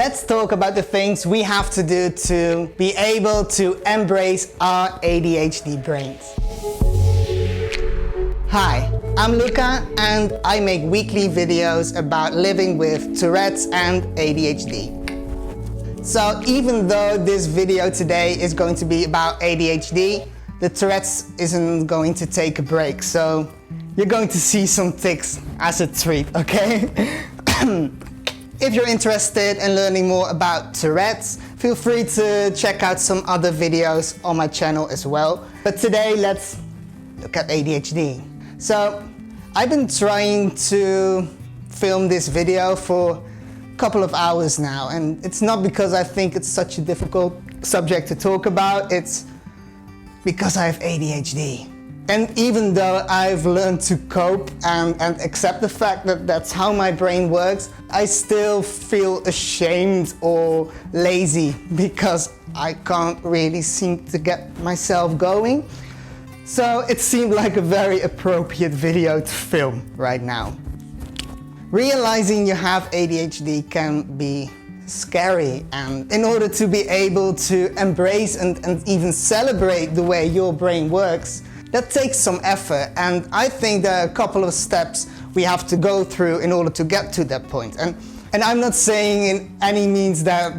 Let's talk about the things we have to do to be able to embrace our ADHD brains. Hi, I'm Luca and I make weekly videos about living with Tourette's and ADHD. So even though this video today is going to be about ADHD, the Tourette's isn't going to take a break. So you're going to see some tics as a treat, okay? If you're interested in learning more about Tourette's, feel free to check out some other videos on my channel as well. But today, let's look at ADHD. So, I've been trying to film this video for a couple of hours now, and it's not because I think it's such a difficult subject to talk about, it's because I have ADHD. And even though I've learned to cope and accept the fact that that's how my brain works, I still feel ashamed or lazy because I can't really seem to get myself going. So it seemed like a very appropriate video to film right now. Realizing you have ADHD can be scary, and in order to be able to embrace and even celebrate the way your brain works, that takes some effort, and I think there are a couple of steps we have to go through in order to get to that point. And I'm not saying in any means that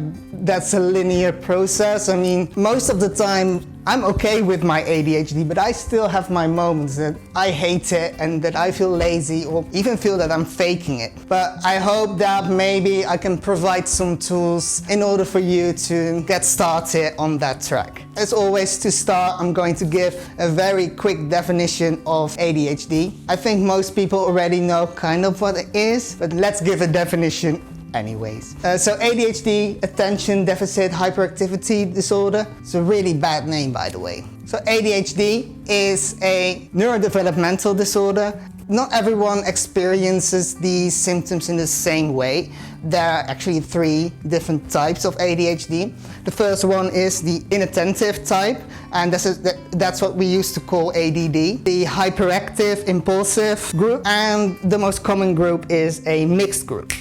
that's a linear process. I mean, most of the time I'm okay with my ADHD, but I still have my moments that I hate it and that I feel lazy or even feel that I'm faking it. But I hope that maybe I can provide some tools in order for you to get started on that track. As always, to start, I'm going to give a very quick definition of ADHD. I think most people already know kind of what it is, but let's give a definition anyways. So ADHD, attention deficit hyperactivity disorder. It's a really bad name, by the way. So ADHD is a neurodevelopmental disorder. Not everyone experiences these symptoms in the same way. There are actually 3 different types of ADHD. The first one is the inattentive type, and that's what we used to call ADD. The hyperactive, impulsive group, and the most common group is a mixed group.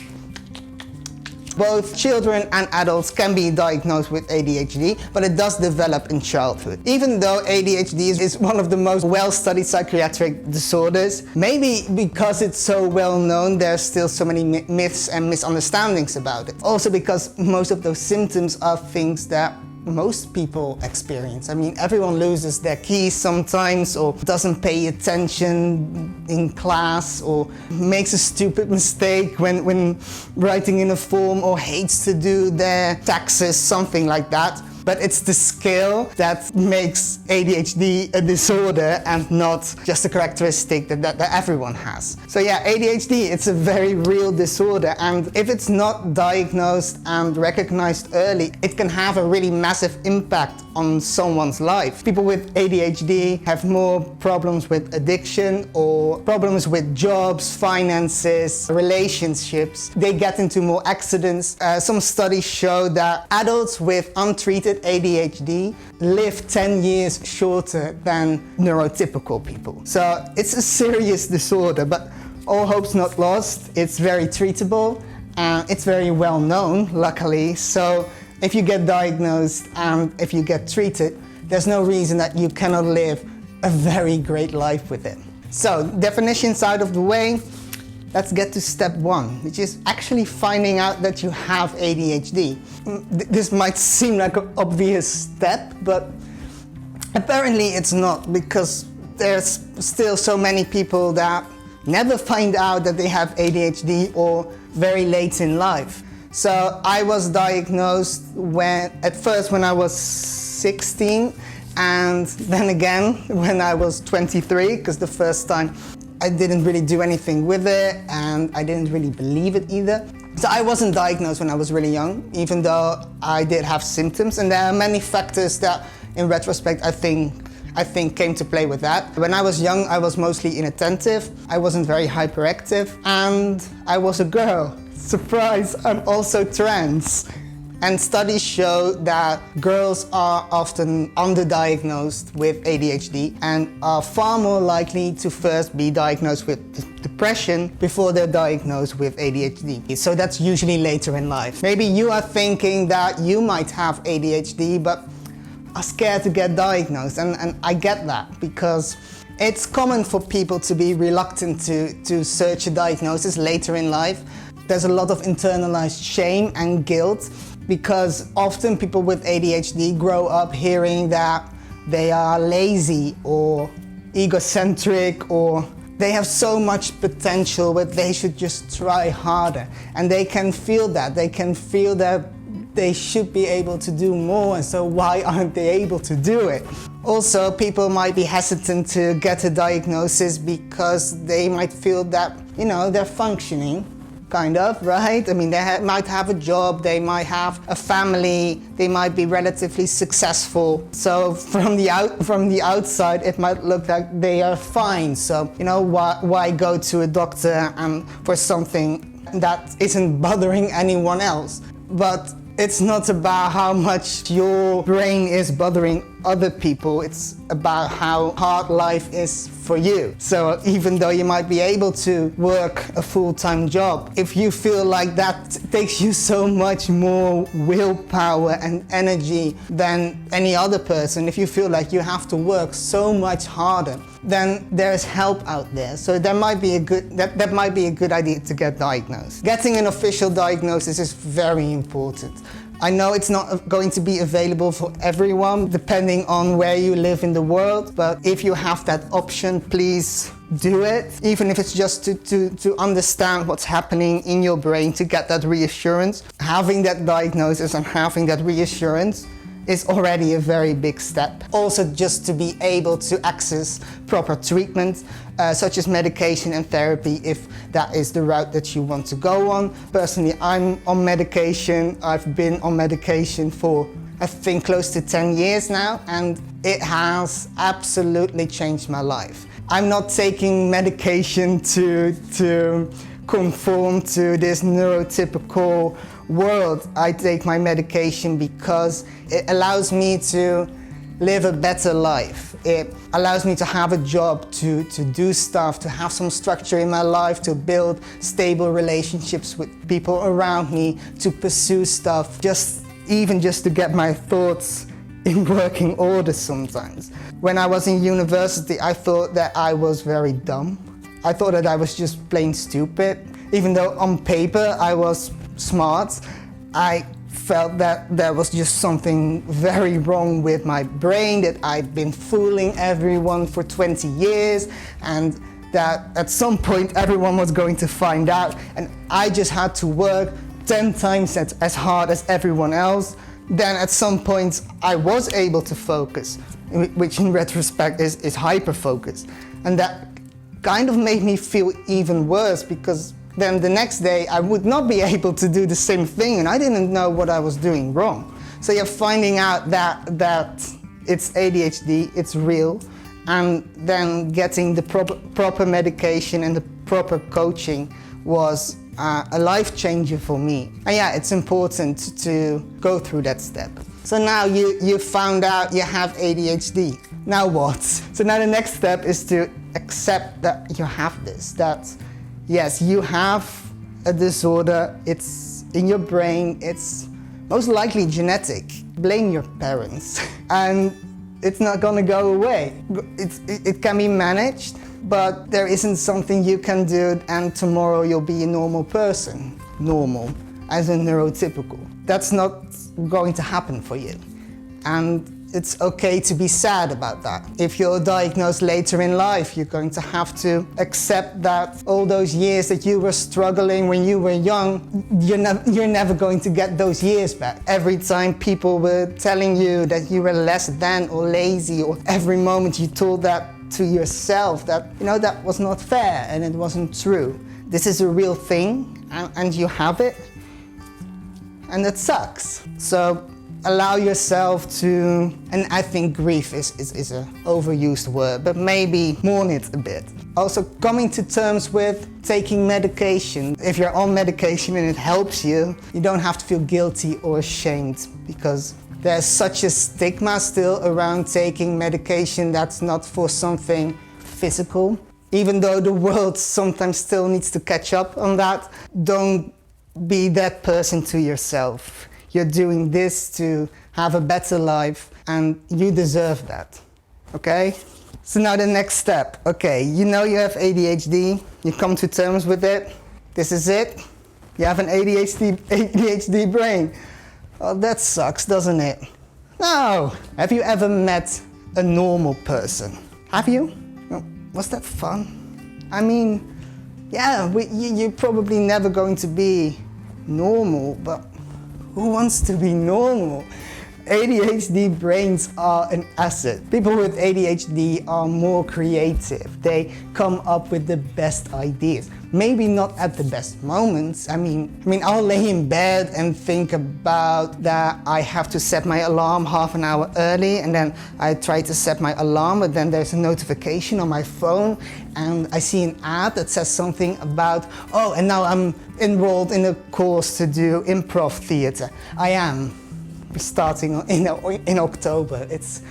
Both children and adults can be diagnosed with ADHD, but it does develop in childhood. Even though ADHD is one of the most well-studied psychiatric disorders, maybe because it's so well known, there's still so many myths and misunderstandings about it. Also because most of those symptoms are things that most people experience. I mean, everyone loses their keys sometimes, or doesn't pay attention in class, or makes a stupid mistake when writing in a form, or hates to do their taxes, something like that. But it's the scale that makes ADHD a disorder and not just a characteristic that everyone has. So yeah, ADHD, it's a very real disorder, and if it's not diagnosed and recognized early, it can have a really massive impact on someone's life. People with ADHD have more problems with addiction or problems with jobs, finances, relationships. They get into more accidents. Some studies show that adults with untreated ADHD live 10 years shorter than neurotypical people. So it's a serious disorder, but all hope's not lost. It's very treatable and it's very well known, luckily. So if you get diagnosed and if you get treated, there's no reason that you cannot live a very great life with it. So definitions out of the way, let's get to step 1, which is actually finding out that you have ADHD. This might seem like an obvious step, but apparently it's not, because there's still so many people that never find out that they have ADHD or very late in life. So I was diagnosed at first when I was 16, and then again when I was 23, because the first time I didn't really do anything with it and I didn't really believe it either. So I wasn't diagnosed when I was really young, even though I did have symptoms, and there are many factors that in retrospect I think came to play with that. When I was young, I was mostly inattentive, I wasn't very hyperactive, and I was a girl. Surprise, I'm also trans. And studies show that girls are often underdiagnosed with ADHD and are far more likely to first be diagnosed with depression before they're diagnosed with ADHD. So that's usually later in life. Maybe you are thinking that you might have ADHD, but are scared to get diagnosed. And I get that, because it's common for people to be reluctant to search a diagnosis later in life. There's a lot of internalized shame and guilt, because often people with ADHD grow up hearing that they are lazy or egocentric, or they have so much potential but they should just try harder. And they can feel that. They can feel that they should be able to do more, and so why aren't they able to do it? Also, people might be hesitant to get a diagnosis because they might feel that, you know, they're functioning, kind of, right? I mean, they might have a job, they might have a family, they might be relatively successful. So from the outside, it might look like they are fine. So, you know, why go to a doctor for something that isn't bothering anyone else? But it's not about how much your brain is bothering other people, it's about how hard life is for you. So even though you might be able to work a full-time job, if you feel like that takes you so much more willpower and energy than any other person, if you feel like you have to work so much harder, then there's help out there. So that might be a good idea to get diagnosed. Getting an official diagnosis is very important. I know it's not going to be available for everyone, depending on where you live in the world, but if you have that option, please do it. Even if it's just to understand what's happening in your brain, to get that reassurance. Having that diagnosis and having that reassurance is already a very big step. Also, just to be able to access proper treatment, such as medication and therapy, if that is the route that you want to go on. Personally, I'm on medication. I've been on medication for, I think, close to 10 years now, and it has absolutely changed my life. I'm not taking medication to conform to this neurotypical world. I take my medication because it allows me to live a better life. It allows me to have a job, to do stuff, to have some structure in my life, to build stable relationships with people around me, to pursue stuff, even just to get my thoughts in working order sometimes. When I was in university, I thought that I was very dumb. I thought that I was just plain stupid. Even though on paper I was smart, I felt that there was just something very wrong with my brain, that I'd been fooling everyone for 20 years, and that at some point everyone was going to find out, and I just had to work 10 times as hard as everyone else. Then at some point I was able to focus, which in retrospect is hyper-focus. And that kind of made me feel even worse, because then the next day I would not be able to do the same thing, and I didn't know what I was doing wrong. So you're finding out that it's ADHD, it's real, and then getting the proper medication and the proper coaching was a life changer for me. And yeah, it's important to go through that step. So now you found out you have ADHD. Now what? So now the next step is to accept that you have this, that yes, you have a disorder, it's in your brain, it's most likely genetic. Blame your parents and it's not gonna go away. It can be managed, but there isn't something you can do and tomorrow you'll be a normal person. Normal, as a neurotypical. That's not going to happen for you. And it's okay to be sad about that. If you're diagnosed later in life, you're going to have to accept that all those years that you were struggling when you were young, you're never going to get those years back. Every time people were telling you that you were less than or lazy, or every moment you told that to yourself, that, you know, that was not fair and it wasn't true. This is a real thing and you have it, and it sucks. So allow yourself to, and I think grief is an overused word, but maybe mourn it a bit. Also coming to terms with taking medication. If you're on medication and it helps you, you don't have to feel guilty or ashamed, because there's such a stigma still around taking medication that's not for something physical. Even though the world sometimes still needs to catch up on that, don't be that person to yourself. You're doing this to have a better life and you deserve that, okay? So now the next step. Okay, you know you have ADHD, you come to terms with it, this is it. You have an ADHD brain. Oh, that sucks, doesn't it? No! Have you ever met a normal person? Have you? Was that fun? I mean, yeah, you're probably never going to be normal, but who wants to be normal? ADHD brains are an asset. People with ADHD are more creative. They come up with the best ideas. Maybe not at the best moments. I mean, I'll lay in bed and think about that I have to set my alarm half an hour early, and then I try to set my alarm, but then there's a notification on my phone and I see an ad that says something about, oh, and now I'm enrolled in a course to do improv theater. I am. Starting in October. It's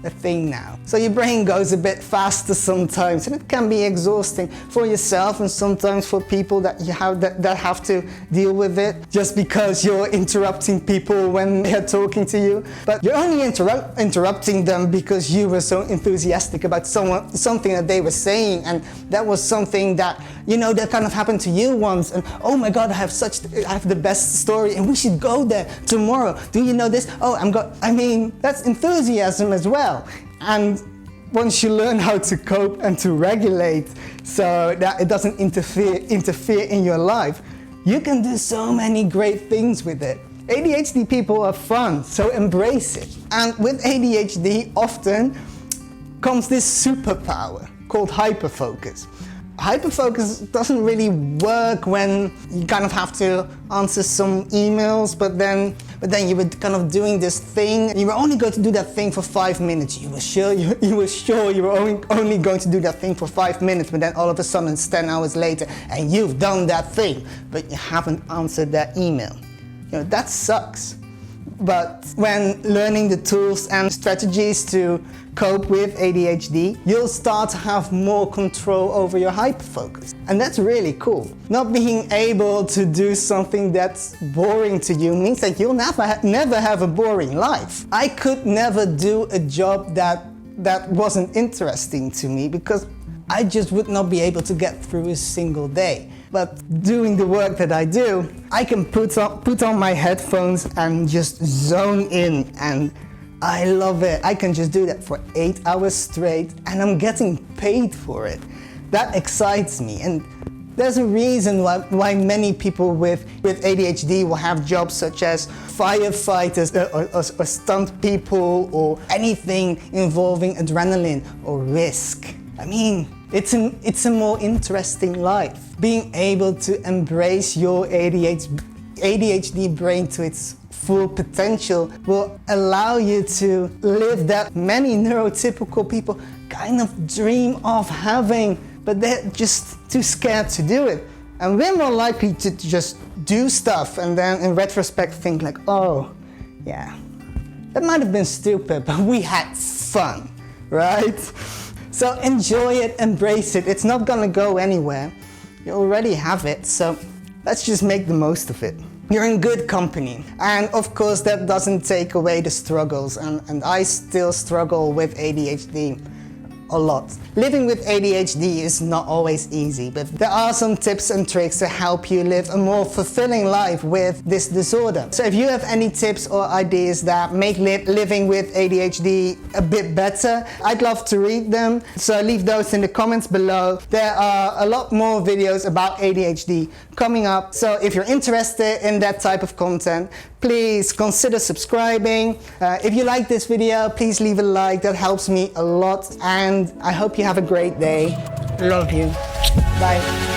a thing now. So your brain goes a bit faster sometimes, and it can be exhausting for yourself and sometimes for people that you have that have to deal with it just because you're interrupting people when they're talking to you. But you're only interrupting them because you were so enthusiastic about something that they were saying, and that was something that, you know, that kind of happened to you once, and oh my god, I have the best story and we should go there tomorrow. Do you know this? Oh, that's enthusiasm as well. And once you learn how to cope and to regulate so that it doesn't interfere in your life, you can do so many great things with it. ADHD people are fun, so embrace it. And with ADHD often comes this superpower called hyperfocus. Hyperfocus doesn't really work when you kind of have to answer some emails, but then you were kind of doing this thing, and you were only going to do that thing for 5 minutes. You were sure you were only going to do that thing for 5 minutes, but then all of a sudden it's 10 hours later and you've done that thing, but you haven't answered that email. You know, that sucks. But when learning the tools and strategies to cope with ADHD, you'll start to have more control over your hyperfocus. And that's really cool. Not being able to do something that's boring to you means that you'll never have a boring life. I could never do a job that wasn't interesting to me because I just would not be able to get through a single day. But doing the work that I do, I can put on my headphones and just zone in, and I love it. I can just do that for 8 hours straight and I'm getting paid for it. That excites me, and there's a reason why many people with ADHD will have jobs such as firefighters or stunt people or anything involving adrenaline or risk. I mean, it's a more interesting life. Being able to embrace your ADHD brain to its full potential will allow you to live that many neurotypical people kind of dream of having, but they're just too scared to do it. And we're more likely to just do stuff and then in retrospect think like, oh, yeah, that might have been stupid, but we had fun, right? So enjoy it, embrace it. It's not gonna go anywhere. You already have it, so let's just make the most of it. You're in good company. And of course, that doesn't take away the struggles. And I still struggle with ADHD a lot. Living with ADHD is not always easy, but there are some tips and tricks to help you live a more fulfilling life with this disorder. So if you have any tips or ideas that make living with ADHD a bit better, I'd love to read them. So leave those in the comments below. There are a lot more videos about ADHD coming up. So if you're interested in that type of content, please consider subscribing. If you like this video, please leave a like. That helps me a lot. And I hope you have a great day. Love you. Bye.